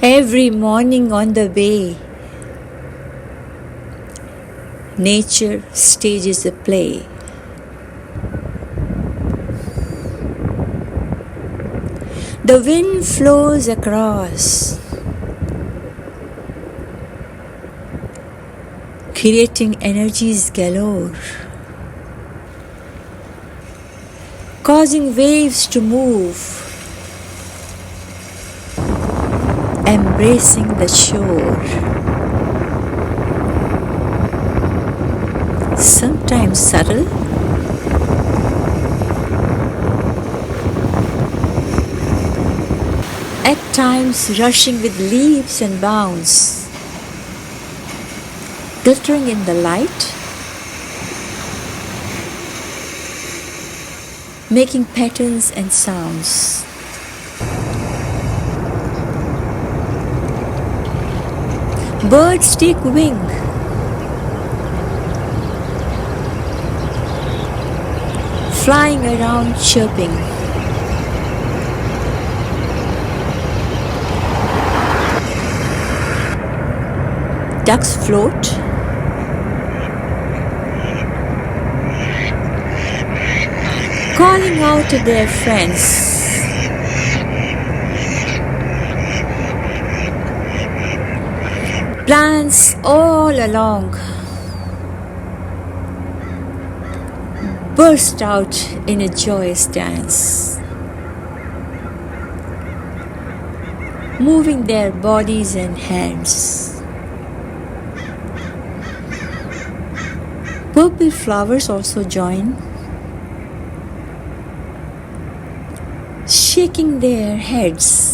Every morning on the way, nature stages a play. The wind flows across, creating energies galore, causing waves to move, embracing the shore. Sometimes subtle, at times rushing with leaps and bounds, glittering in the light, making patterns and sounds. Birds take wing, flying around chirping. Ducks float, calling out to their friends. Plants all along burst out in a joyous dance, moving their bodies and hands. Purple flowers also join, shaking their heads.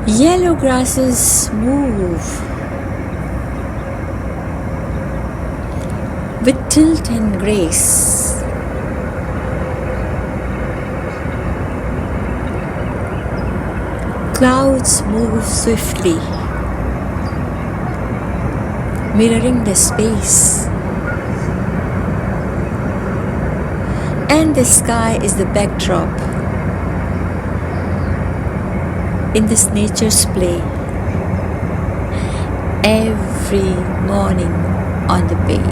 Yellow grasses move with tilt and grace. Clouds move swiftly, mirroring the space. And the sky is the backdrop in this nature's play. Every morning on the bay,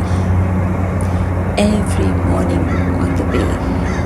every morning on the bay.